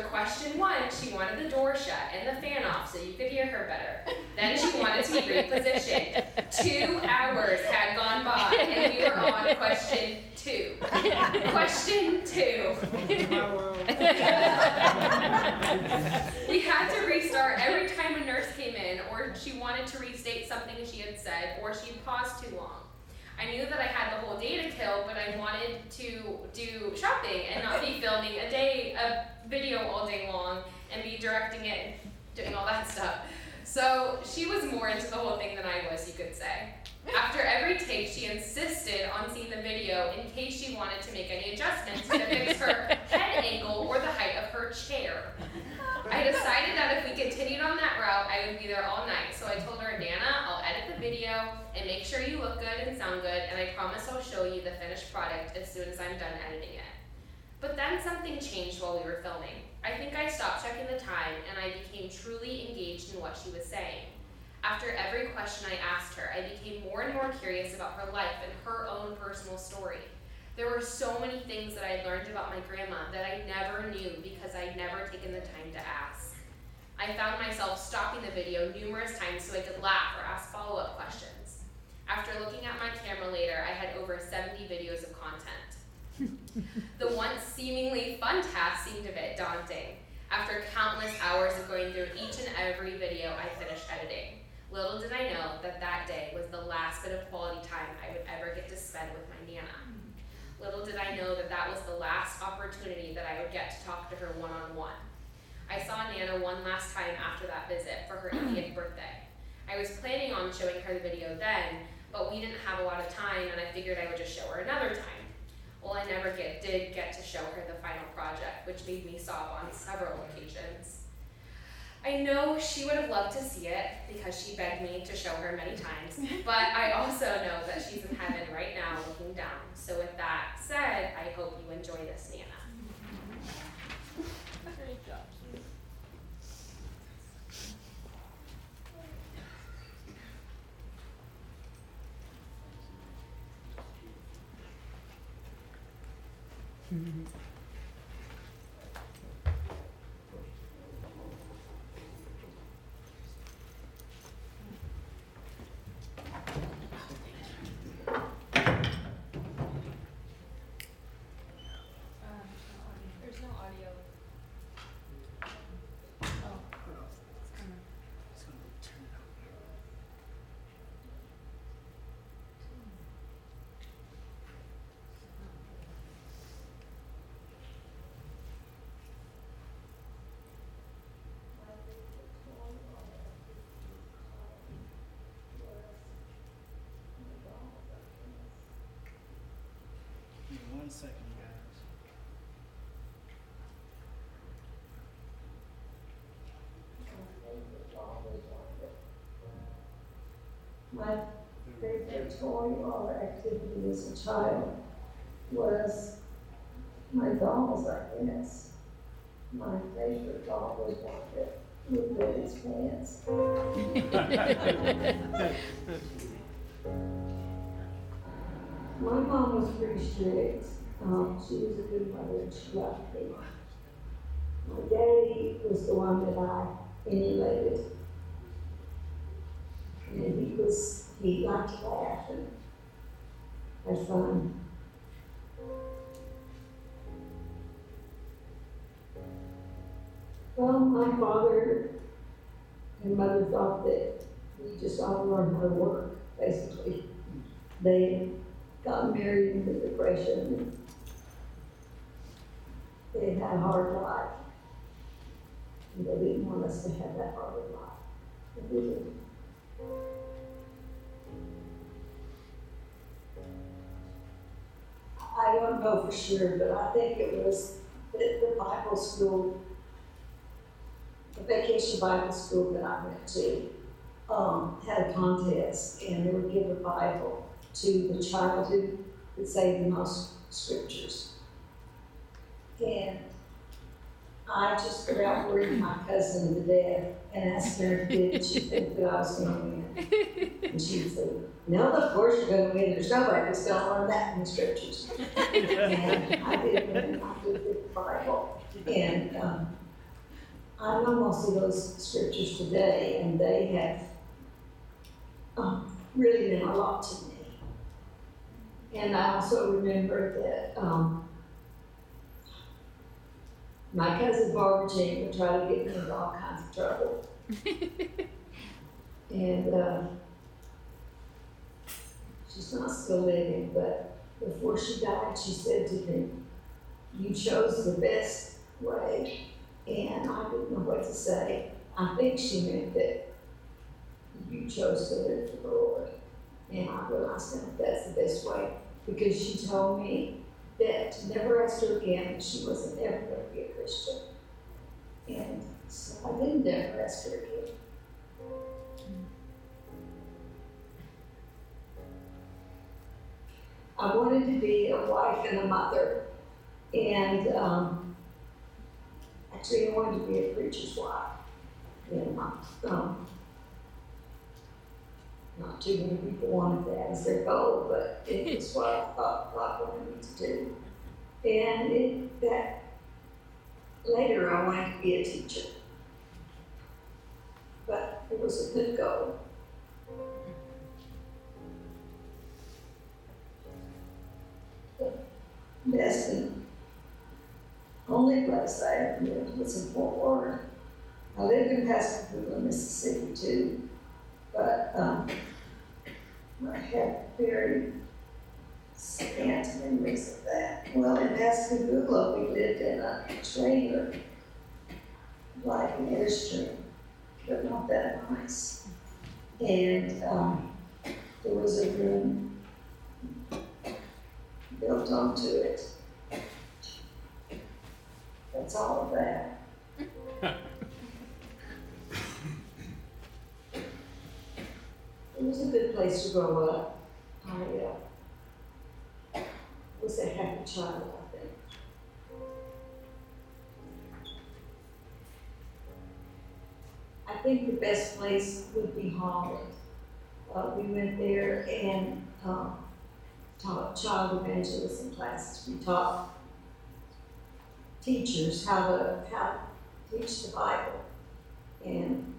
After question 1, she wanted the door shut and the fan off so you could hear her better. Then she wanted to be repositioned. 2 hours had gone by and we were on question 2. Question 2. We had to restart every time a nurse came in, or she wanted to restate something she had said, or she paused too long. I knew that I had the whole day to kill, but I wanted to do shopping and not be filming a video all day long and be directing it and doing all that stuff. So she was more into the whole thing than I was, you could say. After every take, she insisted on seeing the video in case she wanted to make any adjustments to fix her head angle or the height of her chair. I decided that if we continued on that route, I would be there all night. So I told her, Nana, I'll edit the video and make sure you look good and sound good, and I promise I'll show you the finished product as soon as I'm done editing it. But then something changed while we were filming. I think I stopped checking the time and I became truly engaged in what she was saying. After every question I asked her, I became more and more curious about her life and her own personal story. There were so many things that I had learned about my grandma that I never knew because I'd never taken the time to ask. I found myself stopping the video numerous times so I could laugh or ask follow-up questions. After looking at my camera later, I had over 70 videos of content. The once seemingly fun task seemed a bit daunting. After countless hours of going through each and every video, I finished editing. Little did I know that that day was the last bit of quality time I would ever get to spend with my Nana. Little did I know that that was the last opportunity that I would get to talk to her one-on-one. I saw Nana one last time after that visit for her 80th birthday. I was planning on showing her the video then, but we didn't have a lot of time and I figured I would just show her another time. Well, I never did get to show her the final project, which made me sob on several occasions. I know she would have loved to see it because she begged me to show her many times, but I also know that she's in heaven right now looking down. So with that said, I hope you enjoy this, Nana. Great job. There's no audio. Give me 1 second, guys. My favorite toy or activity as a child was my dolls, I guess. My favorite doll was one that would wear its pants. My mom was pretty strict. She was a good mother and she loved me. My daddy was the one that I emulated. And he liked to laugh and have fun. Well, my father and mother thought that we just all learned how to work, basically. They got married in the Depression. They had a hard life. And they didn't want us to have that hard of life. But we did. I don't know for sure, but I think it was the Bible school, the vacation Bible school that I went to, had a contest, and they would give a Bible to the child who could say the most scriptures. And I just about worried my cousin to death and asked her, did she think that I was going to win? And she would say, no, of course you're going to win. There's nobody that's going to learn that in the scriptures. And I did win. I did the Bible. And I know most of those scriptures today, and they have really meant a lot to me. And I also remember that my cousin Barbara Jean would try to get me into all kinds of trouble. And she's not still living, but before she died, she said to me, "You chose the best way." And I didn't know what to say. I think she meant that you chose to live for the Lord. And I realized that that's the best way, because she told me that to never ask her again, that she wasn't ever going to be a Christian. And so I didn't ever ask her again. I wanted to be a wife and a mother, and actually I wanted to be a preacher's wife. And not too many people wanted that as their goal, but it was what I thought God wanted me to do. And that later I wanted to be a teacher, but it was a good goal. The best and only place I ever lived was in Fort Worth. I lived in Pascagoula, Mississippi too, but I have very scant memories of that. Well, in Pascagoula, we lived in a trailer, like an Airstream, but not that nice. And there was a room built onto it. That's all of that. It was a good place to grow up. I was a happy child, I think. I think the best place would be Holland. We went there and taught child evangelism classes. We taught teachers how to teach the Bible. And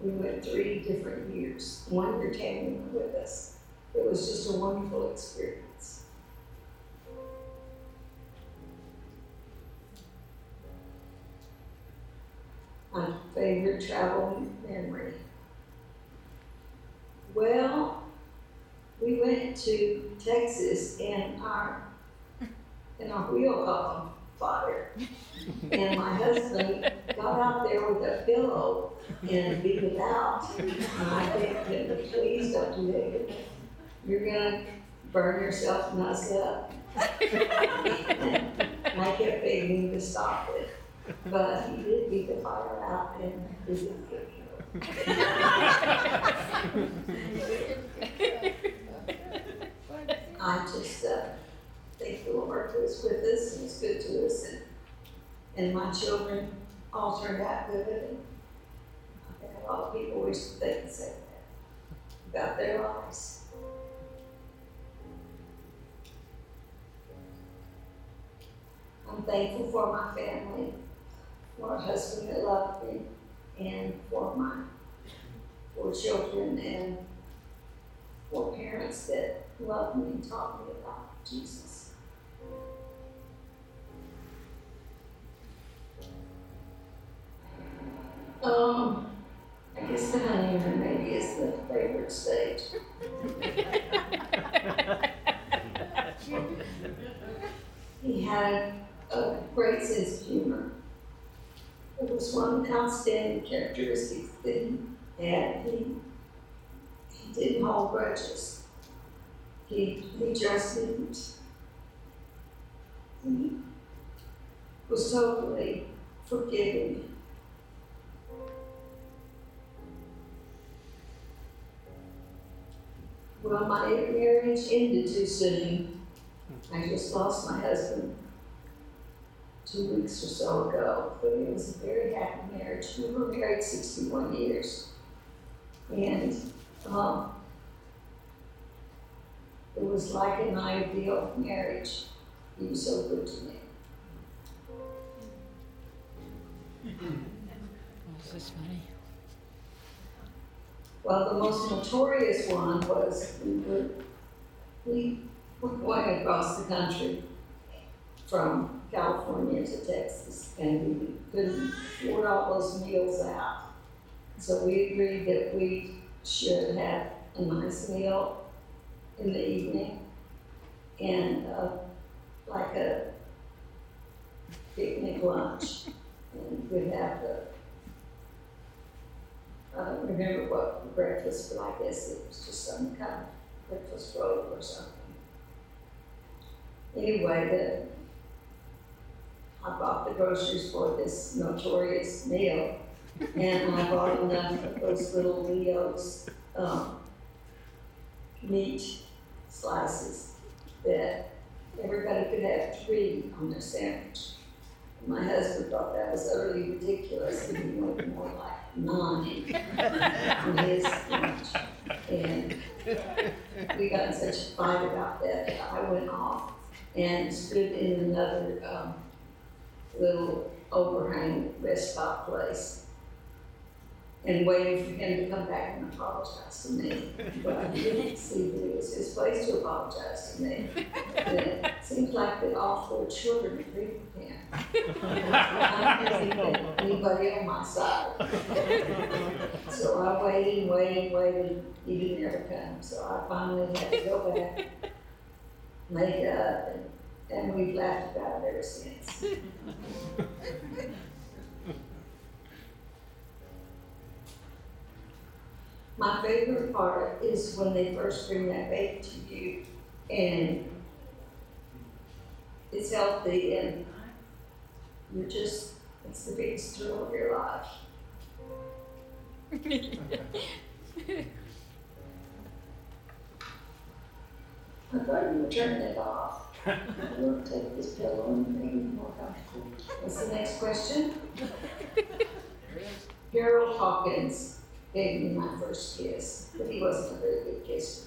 we went 3 different years. 1 year Tammy went with us. It was just a wonderful experience. My favorite travel memory. Well, we went to Texas and our wheel caught on fire. And my husband got out there with a pillow and beat it out. And I think, please don't do that. You're gonna burn yourself nuts up. And I kept begging him to stop it. But he did beat the fire out and didn't get killed. I just thank the Lord was with us and was good to us, and my children all turned out good. And I think a lot of people wish that they could say that about their lives. I'm thankful for my family, for a husband that loved me, and for my 4 children, and for parents that loved me and taught me about Jesus. I guess the honeymoon maybe is the favorite stage. He had a great sense of humor. It was one outstanding characteristic that he had. He didn't hold grudges. He just didn't. He was totally forgiving. Well, my marriage ended too soon. I just lost my husband 2 weeks or so ago, but it was a very happy marriage. We were married 61 years. And it was like an ideal marriage. He was so good to me. This is funny. Well, the most notorious one was we were going across the country from California to Texas, and we couldn't afford all those meals out. So we agreed that we should have a nice meal in the evening and like a picnic lunch. And we'd have I don't remember what for breakfast, but I guess it was just some kind of breakfast roll or something. Anyway, I bought the groceries for this notorious meal, and I bought enough of those little Leo's meat slices that everybody could have 3 on their sandwich. My husband thought that was utterly ridiculous, and he wanted more like 9 on his lunch. And we got in such a fight about that, I went off and stood in another little overhang rest stop place and waited for him to come back and apologize to me. But I didn't see that it was his place to apologize to me. And it seems like that all 4 children agreed with him. I didn't think anybody on my side. So I waited and waited and waited. He didn't ever come. So I finally had to go back, make it up, and we've laughed about it ever since. My favorite part is when they first bring that baby to you and it's healthy and it's the biggest thrill of your life. I thought you were turning it off. We'll take this pillow and make it more comfortable. What's the next question? Harold Hawkins gave me my first kiss, but he wasn't a very good kisser.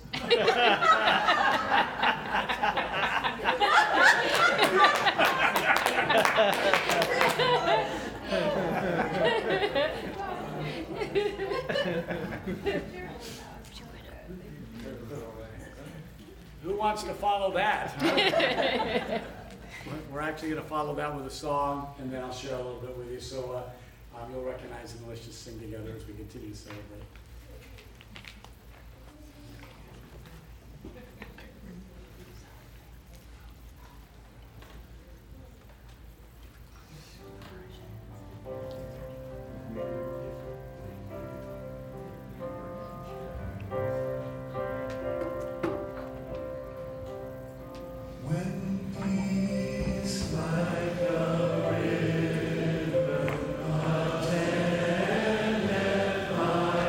Who wants to follow that? Huh? We're actually going to follow that with a song, and then I'll share a little bit with you. So you'll recognize it, and let's just sing together as we continue to celebrate. Like a river, attended by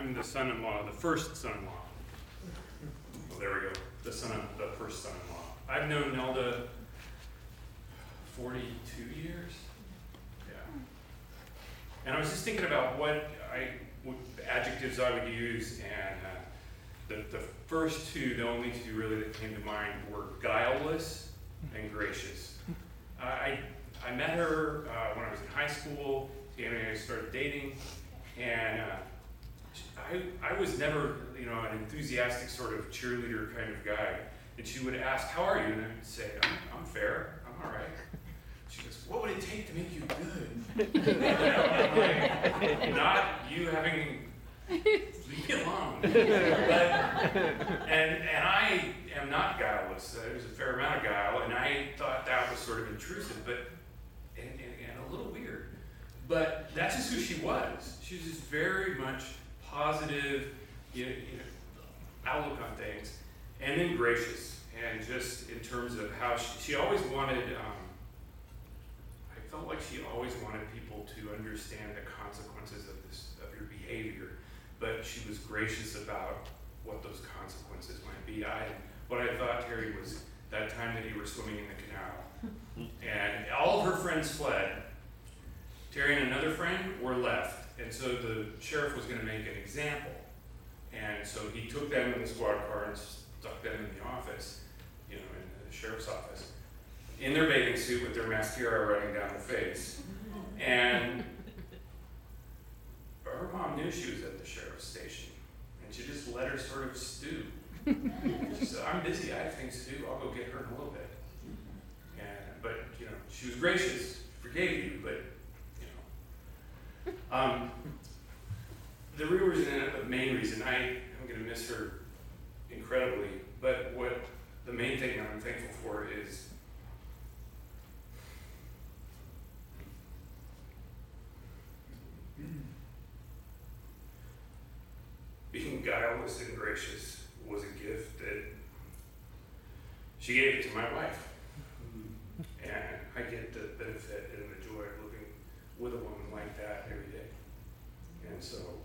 I'm the son-in-law, the first son-in-law. Well, there we go, the first son-in-law. I've known Nelda 42 years. Yeah. And I was just thinking about what adjectives I would use, and the first two, the only two really that came to mind were guileless and gracious. I met her when I was in high school. Tammy and I started dating, and I was never, an enthusiastic sort of cheerleader kind of guy. And she would ask, "How are you?" And I'd say, I'm fair. I'm all right." She goes, "What would it take to make you good?" I'm like, "Not you having, leave me alone." And I am not guileless. There's a fair amount of guile, and I thought that was sort of intrusive, and a little weird. But that's just who she was. She was just very much positive, outlook on things, and then gracious. And just in terms of how she always wanted, I felt like she always wanted people to understand the consequences of your behavior. But she was gracious about what those consequences might be. What I thought, Terry, was that time that you were swimming in the canal, and all of her friends fled. Terry and another friend were left, and so the sheriff was going to make an example. And so he took them in the squad car and stuck them in the office, in the sheriff's office, in their bathing suit with their mascara running down their face. And her mom knew she was at the sheriff's station, and she just let her sort of stew. She said, "I'm busy, I have things to do, I'll go get her in a little bit." But she was gracious, forgave you, but the real reason, the main reason, I'm going to miss her incredibly, but the main thing that I'm thankful for is being guileless and gracious was a gift that she gave it to my wife. And I get the benefit and the joy of living with a woman like that every day. And so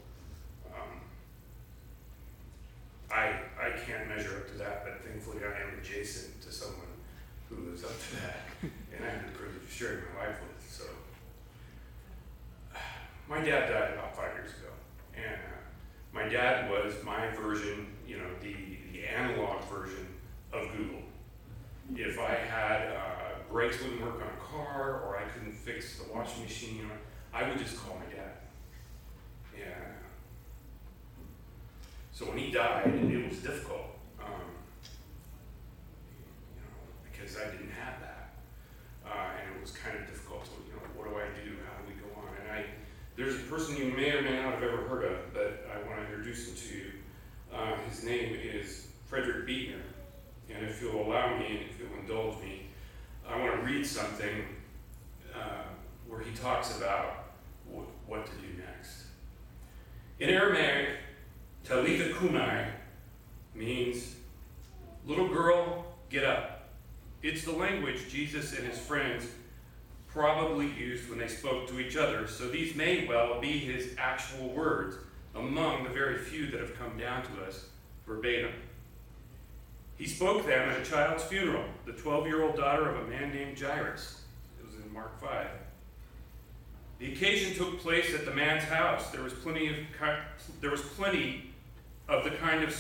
I can't measure up to that, but thankfully I am adjacent to someone who lives up to that, and I have the privilege of sharing my life with. So my dad died about 5 years ago, and my dad was my version, the analog version of Google. If I had brakes wouldn't work on a car, or I couldn't fix the washing machine, I would just call my dad. And so when he died, it was difficult, because I didn't have that, and it was kind of difficult. So, what do I do? How do we go on? And there's a person you may or may not have ever heard of, but I want to introduce him to you. His name is Frederick Beatner, and if you'll allow me, and if you'll indulge me, I want to read something where he talks about what to do next. In Aramaic, Talitha Kumai means, "Little girl, get up." It's the language Jesus and his friends probably used when they spoke to each other, so these may well be his actual words among the very few that have come down to us verbatim. He spoke them at a child's funeral, the 12-year-old daughter of a man named Jairus. It was in Mark 5. The occasion took place at the man's house. There was plenty of the kind of